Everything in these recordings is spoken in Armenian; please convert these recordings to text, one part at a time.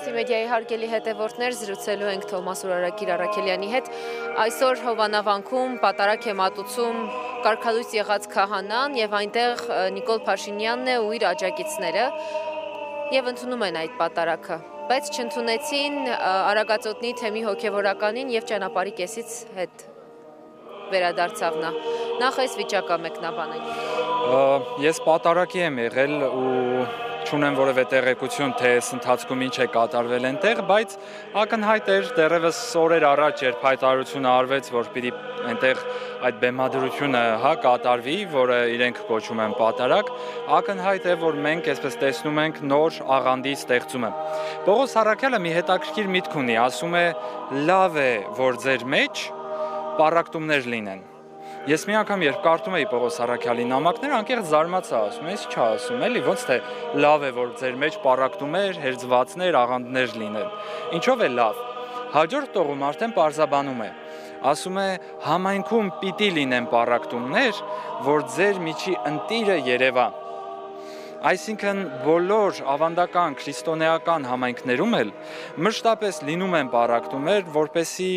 Արցախի մեդիայի հարգելի հետևորդներ, զրուցելու ենք Թովմաս Ուրարակիր Առաքելյանի հետ։ Այսօր Հովանավանքում պատարագ է մատուցում կարգալույս եղած քահանան եւ այնտեղ Նիկոլ Փաշինյանն է ու իր աջակիցները եւ ընդունում են այդ պատարագը, բայց չընդունեցին Արագածոտնի թեմի հոգեվորականին եւ ճանապարհի կեսից հետ վերադարձավ նա։ Նախ այս վիճակը մեկնաբանենք։ Ես պատարագի եմ եղել ու չունեմ որևէ տեղեկություն, թե այս ընթացքում ինչ է կատարվել այնտեղ, բայց ակնհայտ էր դեռևս օրեր առաջ, երբ հայտարարությունը արվեց, որ պիտի այնտեղ այդ բեմադրությունը կատարվի, որը իրենք կոչում են պատարագ, ակնհայտ է, որ մենք այսպես տեսնում ենք նոր աղանդի ստեղծումը։ Պողոս Առաքյալը մի հետաքրքիր միտք ունի, ասում է՝ լավ է, որ ձեր մեջ պառակտումներ լինեն։ Ես մի անգամ երբ կարդում էի Պողոս Առաքյալի նամակները, անկեղծ զարմացա, ասում եմ, ինչ ասում, էլի, ոնց թե լավ է, որ ձեր մեջ պառակտումներ, հերձվածներ, աղանդներ լինեն։ Ինչով է լավ։ Հաջորդ տողում արդեն պարզաբանում է։ Ասում է, համայնքում պիտի լինեն պառակտումներ, որ ձեր միջի ընտիրը երևա։ Այսինքն բոլոր ավանդական քրիստոնեական համայնքներում էլ մշտապես լինում են պառակտումներ, որպեսզի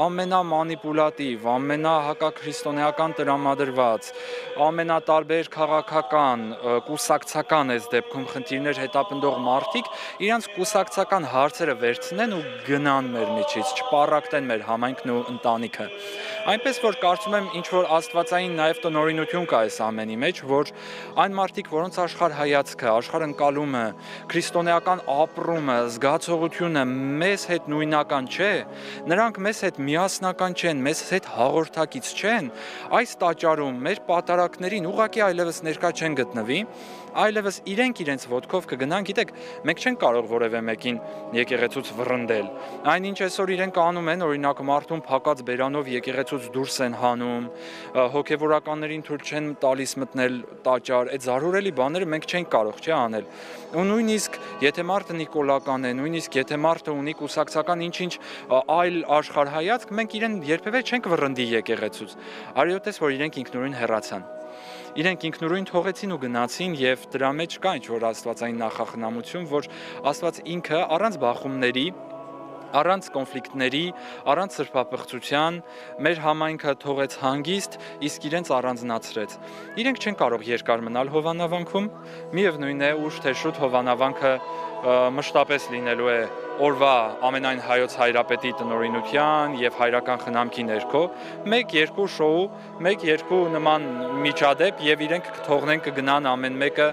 ամենամանիպուլատիվ, ամենահակաքրիստոնեական տրամադրված, ամենատարբեր քաղաքական, կուսակցական այս դեպքում խնդիրներ հետապնդող մարդիկ իրենց կուսակցական հարցերը վերցնեն ու գնան մեր միջից, չպառակտեն մեր համայնքն ու ընտանիքը։ Այնպես որ կարծում եմ ինչ որ աստվածային նաև տնօրինություն կա այս ամենի մեջ, որ այն մարդիկ, որոնց աշխարհ հայացքը, աշխարհընկալումը, քրիստոնեական ապրումը, զգացողությունը մեզ հետ նույնական չէ, նրանք մեզ հետ միասնական չեն, մեզ հետ հաղորդակից չեն, այս տաճարում մեր պատարագներին ուղղակի այլևս ներկա չեն գտնվի, այլևս իրենք իրենց ոտքով կգնան, գիտեք, մենք չենք կարող որևէ մեկին եկեղեցուց վռնդել։ Այնինչ այսօր իրենք անում են, օրինակ մարդուն փակած բերանով եկեղեցուց դուրս են հանում, հոգևորականներին թույլ չեն տալիս մտնել տաճար, այդ զարհուրելի բաները մենք չենք կարող չէ անել։ Ու նույնիսկ եթե մարդը նիկոլական է, նույնիսկ եթե մարդը ունի կուսակցական ինչ-ինչ այլ աշխարհայացք, մենք իրեն երբևէ չենք վռնդի եկեղեցուց։ Արիոտես, որ իրենք ինքնուրույն հեռացան։ Իրենք ինքնուրույն թողեցին ու գնացին եւ դրա մեջ կա ինչ-որ աստվածային նախախնամություն, որ Աստված ինքը առանց բախումների, առանց կոնֆլիկտների, առանց սրբապղծության մեր համայնքը թողեց հանգիստ, իսկ իրենց առանձնացրեց։ Իրենք չեն կարող երկար մնալ Հովանավանքում, միևնույն է ուշ թե շուտ Հովանավանքը մշտապես լինելու է օրվա ամենայն հայոց հայրապետի տնօրինության եւ հայրական խնամքի ներքո, 1-2 շոու, 1-2 նման միջադեպ եւ իրենք կթողնեն կգնան ամեն մեկը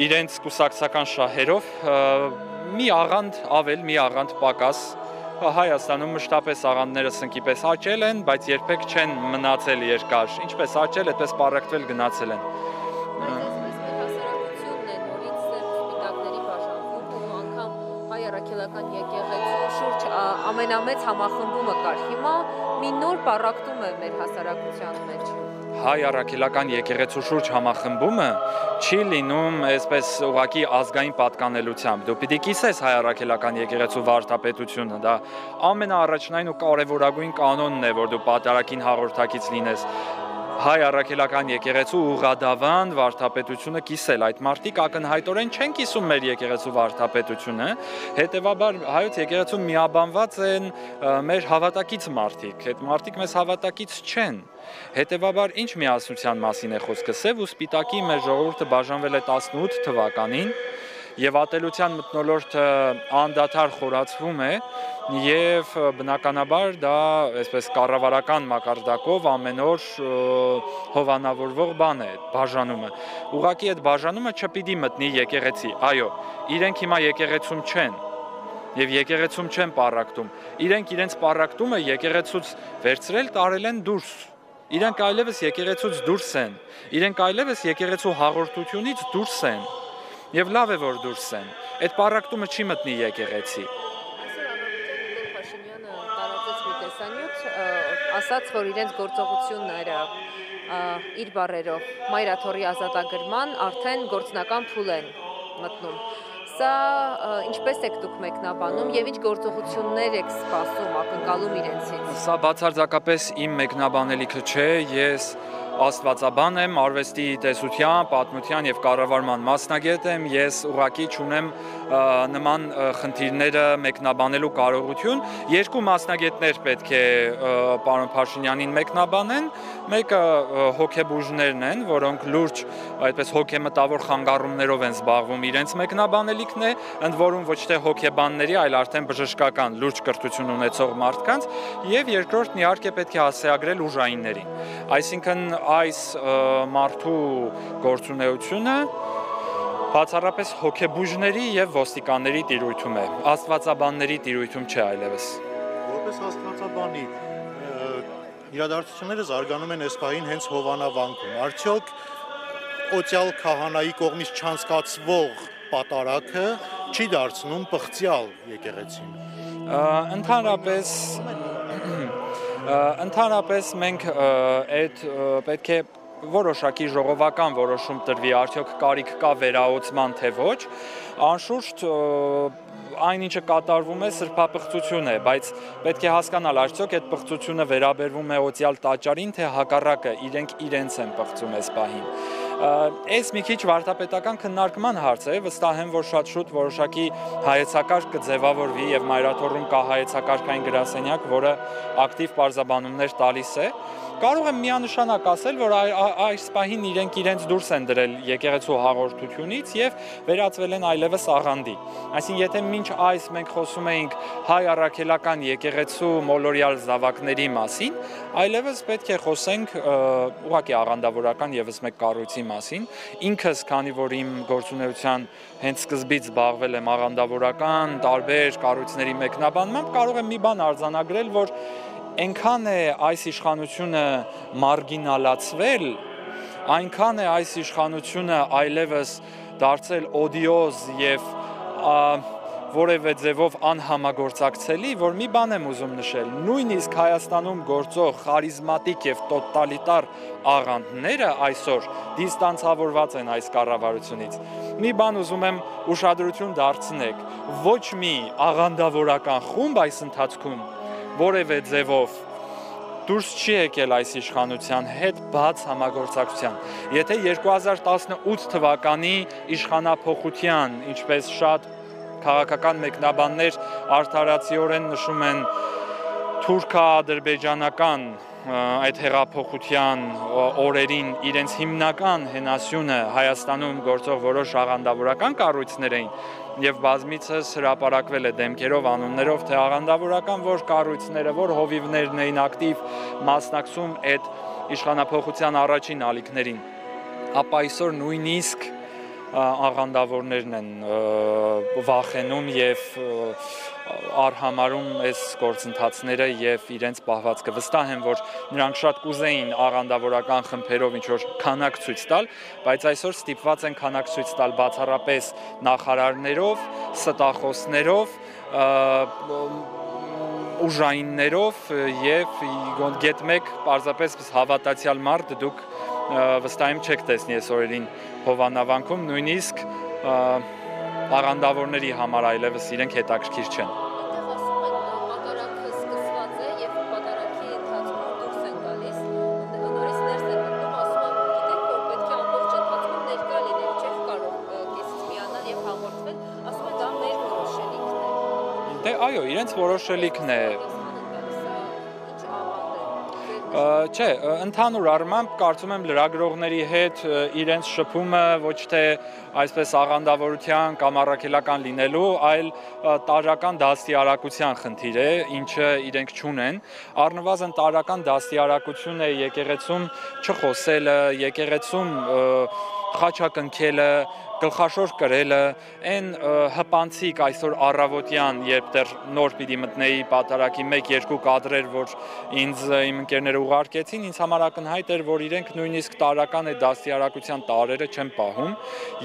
իրենց կուսակցական շահերով, մի աղանդ ավել, մի աղանդ պակաս, Հայաստանում մշտապես աղանդները սնկի պես աճել են, բայց երբեք չեն մնացել երկար, ինչպես աճել, այդպես պառակտվել գնացել են։ Ամենամեծ համախմբումը կար հիմա մի նոր պառակտում է մեր հասարակության մեջ։ Հայ առաքելական եկեղեցու շուրջ համախմբումը չի լինում այսպես ուղղակի ազգային պատկանելությամբ։ Դու պիտի կիսես հայ առաքելական եկեղեցու վարդապետությունը, դա ամենաառաջնային ու կարևորագույն կանոնն է, որ դու պատարագին հաղորդակից լինես։ Հայ առաքելական եկեղեցու ուղղադավան վարդապետությունը կիսել, այդ մարդիկ ակնհայտորեն չեն կիսում մեր եկեղեցու վարդապետությունը, հետևաբար հայոց եկեղեցում միաբանված են մեր հավատակից մարդիկ, այդ մարդիկ մեզ հավատակից չեն, հետևաբար ինչ միասնության մասին է խոսքը, սև ու սպիտակի մեր ժողովուրդը բաժանվել է 18 թվականին, եւ ատելության մթնոլորտը անդադար խորացվում է եւ բնականաբար դա այսպես կառավարական մակարդակով ամեն օր հովանավորվող բան է բաժանումը։ Ուղղակի այդ բաժանումը չպիտի մտնի եկեղեցի։ Այո, իրենք հիմա եկեղեցում չեն եւ եկեղեցում չեն պառակտում։ Իրենք իրենց պառակտումը եկեղեցուց վերցրել տարել են դուրս։ Իրենք այլևս եկեղեցուց դուրս են։ Իրենք այլևս եկեղեցու հաղորդությունից դուրս են։ Եվ լավ է, որ դուրս են, այդ պառակտումը չի մտնի եկեղեցի։ Այսօր Փաշինյանը տարածեց մի տեսանյութ, ասաց, որ իրենց գործողությունները իր բառերով մայրաթորի ազատագրման արդեն գործնական փուլ են մտնում։ Սա ինչպես եք դուք մեկնաբանում եւ ինչ գործողություններ եք սպասում, ակնկալում իրենցից։ Սա բացարձակապես իմ մեկնաբանելիքը չէ, ես աստվածաբան եմ, արվեստի տեսության, պատմության եւ կառավարման մասնագետ եմ, ես ուղղակի չունեմ նման խնդիրները մեկնաբանելու կարողություն։ Երկու մասնագետներ պետք է պարոն Փաշինյանին մեկնաբանեն, մեկը հոգեբուժներն են, որոնք լուրջ այդպես հոգեմտավոր խանգարումներով են զբաղվում, իրենց մեկնաբանելիքն է, ընդ որում ոչ թե հոգեբանների, այլ արդեն բժշկական լուրջ կրթություն ունեցող մարդկանց, եւ երկրորդն իհարկե պետք է հասցեագրել ուժայիններին։ Այսինքն այս մարդու գործունեությունը բացառապես հոգեբուժների եւ ոստիկանների տիրույթում է, աստվածաբանների տիրույթում չէ այլևս։ Որպես աստվածաբանի իրադարձությունները զարգանում են այս պահին հենց Հովանավանքում։ Արդյոք օծյալ քահանայի կողմից չանցկացվող պատարագը չի դարձնում պղծյալ եկեղեցին։ Ընդհանրապես մենք այդ պետք է որոշակի ժողովական որոշում տրվի, արդյոք կարիք կա վերահոսման թե ոչ, անշուշտ այն ինչը կատարվում է սրբապղծություն է, բայց պետք է հասկանալ արդյոք այդ պղծությունը վերաբերվում է օծյալ տաճարին, թե հակառակը իրենք իրենց են պղծում այս պահին։ Այս մի քիչ վարդապետական քննարկման հարց է, վստահ եմ, որ շատ շուտ որոշակի հայեցակարգ կձևավորվի եւ մայրաթոռում կա հայեցակարգային գրասենյակ, որը ակտիվ պարզաբանումներ տալիս է։ Կարող եմ միանշանակ ասել, որ այս պահին իրենք իրենց դուրս են դրել եկեղեցու հաղորդությունից եւ վերածվել են այլևս աղանդի։ Այսինքն, եթե մինչ այս մենք խոսում էինք հայ առաքելական եկեղեցու մոլորյալ զավակների մասին, այլևս պետք է խոսենք ուղղակի աղանդավորական եւս մեկ կառույցի մասին։ Ինքս, քանի որ իմ գործունեության հենց սկզբից զբաղվել եմ աղանդավորական տարբեր կառույցների մեկնաբանմամբ, կարող եմ մի բան արձանագրել, որ այնքան է այս իշխանությունը մարգինալացվել, այնքան է այս իշխանությունը այլևս դարձել օդիոզ եւ որևէ ձևով անհամագործակցելի, որ մի բան եմ ուզում նշել, նույնիսկ Հայաստանում գործող խարիզմատիկ եւ տոտալիտար աղանդները այսօր դիստանցավորված են այս կառավարությունից։ Մի բան ուզում եմ ուշադրություն դարձնեք, ոչ մի աղանդավորական խումբ այս ընթացքում որևէ ձևով դուրս չի եկել այս իշխանության հետ բաց համագործակցության։ Եթե 2018 թվականի իշխանափոխության, ինչպես շատ քաղաքական մեկնաբաններ արդարացիորեն նշում են թուրքա-ադրբեջանական այդ հեղափոխության օրերին իրենց հիմնական հենասյունը Հայաստանում գործող որոշ աղանդավորական կառույցներ էին եւ բազմիցս հրապարակվել է դեմքերով, անուններով, թե աղանդավորական որ կառույցները, որ հովիվներն էին ակտիվ մասնակցում այդ իշխանափոխության առաջին ալիքներին, ապա այսօր նույնիսկ աղանդավորներն են վախենում եւ արհամարում այս գործընթացները եւ իրենց պահվածքը։ Վստահ եմ, որ նրանք շատ կուզեին աղանդավորական խմբերով ինչ-որ քանակ ցույց տալ, բայց այսօր ստիպված են քանակ ցույց տալ բացառապես նախարարներով, ստախոսներով, ուժայիններով եւ գետ մեկ պարզապես հավատացյալ մարդ դուք վստահ եմ չեք տեսնի այս օրերին Հովանավանքում, նույնիսկ աղանդավորների համար այլևս իրենք հետաքրքիր չեն։ Պատարագը սկսված է եւ պատարագի ընթացքում դուրս են գալիս, նորից ներս են մտնում, ասում են, գիտեք, որ պետք է ամբողջ ընթացքում ներկա լինել, չեք կարող քեզից միանալ եւ հաղորդվել, ասում են դա մեր որոշելիքն է։ Դե այո, իրենց որոշելիքն է։ Չէ, ընդհանուր առմամբ կարծում եմ լրագրողների հետ իրենց շփումը ոչ թե այսպես աղանդավորության կամ առաքելական լինելու, այլ տարրական դաստիարակության խնդիր է, ինչը իրենք չունեն։ Առնվազն տարրական դաստիարակություն է եկեղեցում չխոսելը, եկեղեցում խաչակնքելը, գլխաշոր կրելը, այն հպանցիկ այսօր առավոտյան, երբ դեռ նոր պիտի մտնեի պատարագի 1-2 կադրեր, որ ինձ իմ ընկերները ուղարկեցին, ինձ համար ակնհայտ էր, որ իրենք նույնիսկ տարրական է դաստիարակության տարրերը չեն պահում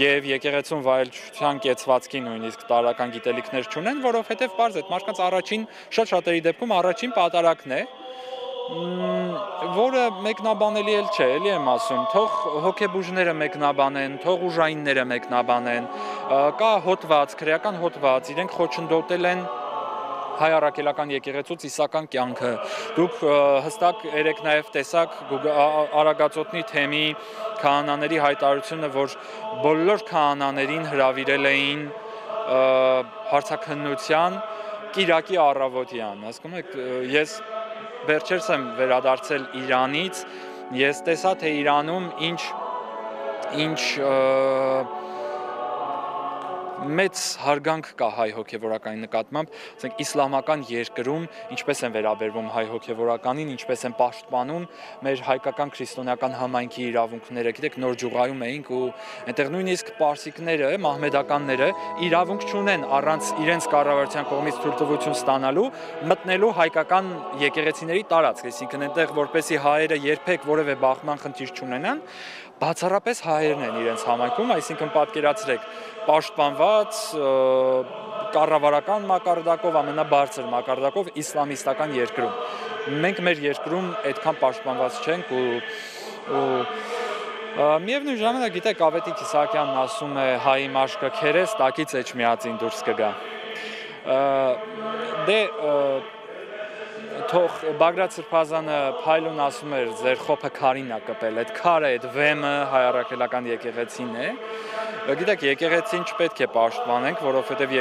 եւ եկեղեցում վայելչության կեցվածքի նույնիսկ տարրական գիտելիքներ չունեն, որովհետեւ պարզ է, մարդկանց առաջին շատ-շատերի դեպքում առաջին պատարագն է, որը մեկնաբանելի էլ չէ, էլի եմ ասում, թող հոգեբուժները մեկնաբանեն, թող ուժայինները մեկնաբանեն, կա հոդված, քրեական հոդված, իրենք խոչընդոտել են հայ առաքելական եկեղեցու ծիսական կյանքը։ Դուք հստակ երեք նաև տեսաք Արագածոտնի թեմի քահանաների հայտարարությունը, որ բոլոր քահանաներին հրավիրել էին հարցաքննության Կիրակի առավոտյան, հասկանում եք, ես վերջերս եմ վերադարձել Իրանից, ես տեսա, թե Իրանում ինչ մեծ հարգանք կա հայ հոգևորականի նկատմամբ, ասենք իսլամական երկրում ինչպես են վերաբերվում հայ հոգևորականին, ինչպես են պաշտպանում մեր հայկական քրիստոնեական համայնքի իրավունքները։ Գիտեք, նոր ջուղայում էինք ու այնտեղ նույնիսկ պարսիկները, մահմեդականները իրավունք չունեն առանց իրենց կառավարության կողմից թույլտվություն ստանալու մտնելու հայկական եկեղեցիների տարածք, այսինքն այնտեղ որպեսի հայերը երբեք որևէ բախման խնդիր չունենան, բացառապես հայերն են իրենց համայնքում, այսինքն պատկերացրեք պաշտպանված կառավարական մակարդակով, ամենաբարձր մակարդակով իսլամիստական երկրում։ Մենք մեր երկրում այդքան պաշտպանված չենք ու միևնույն ժամանակ գիտեք Ավետիք Իսահակյանն ասում է հայի մաշկը քերես տակից էջմիածին դուրս կգա։ Դե թող Բագրատ Սրբազանը փայլուն ասում էր ձեր խոփը քարին է կպել, այդ քարը, այդ վեմը հայ առաքելական եկեղեցին է։ Գիտեք, եկեղեցին չպետք է պաշտպանենք, որովհետև